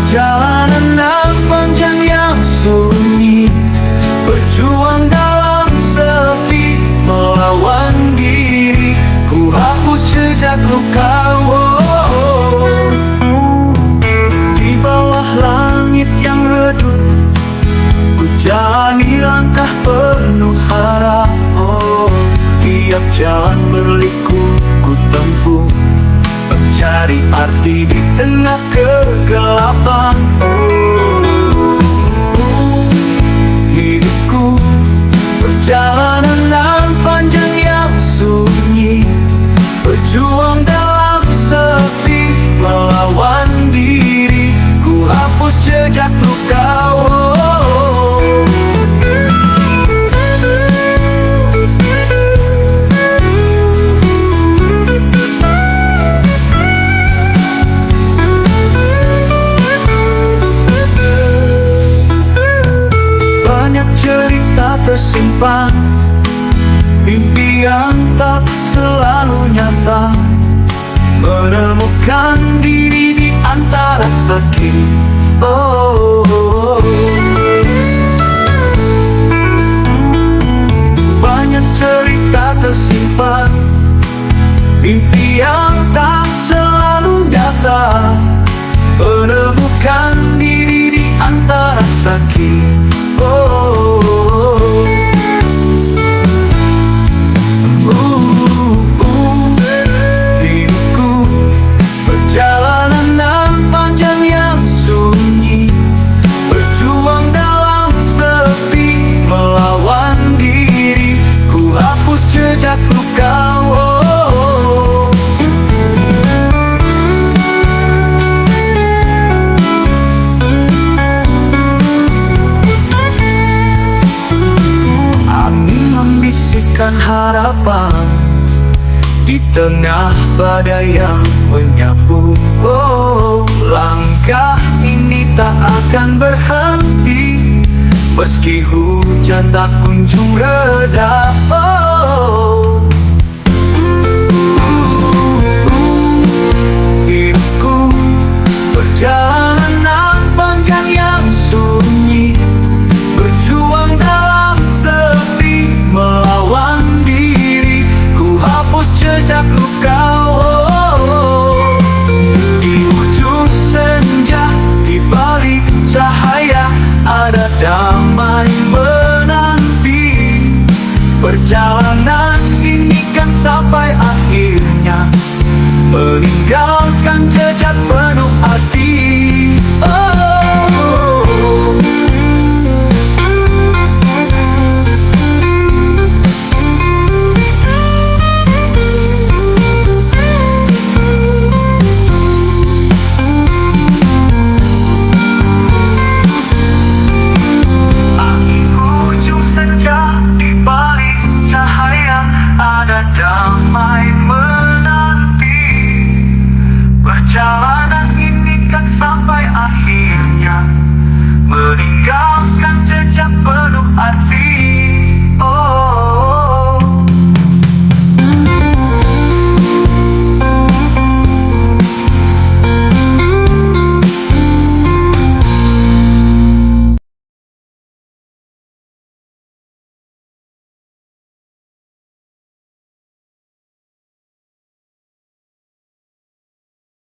Perjalanan yang panjang yang sunyi, berjuang dalam sepi, melawan diri, ku hapus jejak luka. Di bawah langit yang redup, ku jalani langkah penuh harap. Tiap jalan berliku ku tempuh, mencari arti di tengah kegelapan. Hidupku perjalanan yang panjang yang sunyi, berjuang dalam sepi, melawan diri, ku hapus jejak luka. Cerita tersimpan, mimpi yang tak selalu nyata, menemukan diri di antara sakit. Banyak cerita tersimpan, mimpi yang tak selalu nyata, menemukan diri di antara sakit. Hidupku perjalanan yang panjang yang sunyi, berjuang dalam sepi, melawan diri, ku hapus jejak luka. Harapan di tengah badai yang menyapu. Langkah ini tak akan berhenti, meski hujan tak kunjung reda. Hidupku perjalanan panjang yang sunyi, berjuang dalam sepi, melawan diri, ku hapus jejak luka. Di ujung senja, di balik cahaya, ada damai menanti. Perjalanan ini kan sampai akhirnya, meninggalkan jejak penuh arti.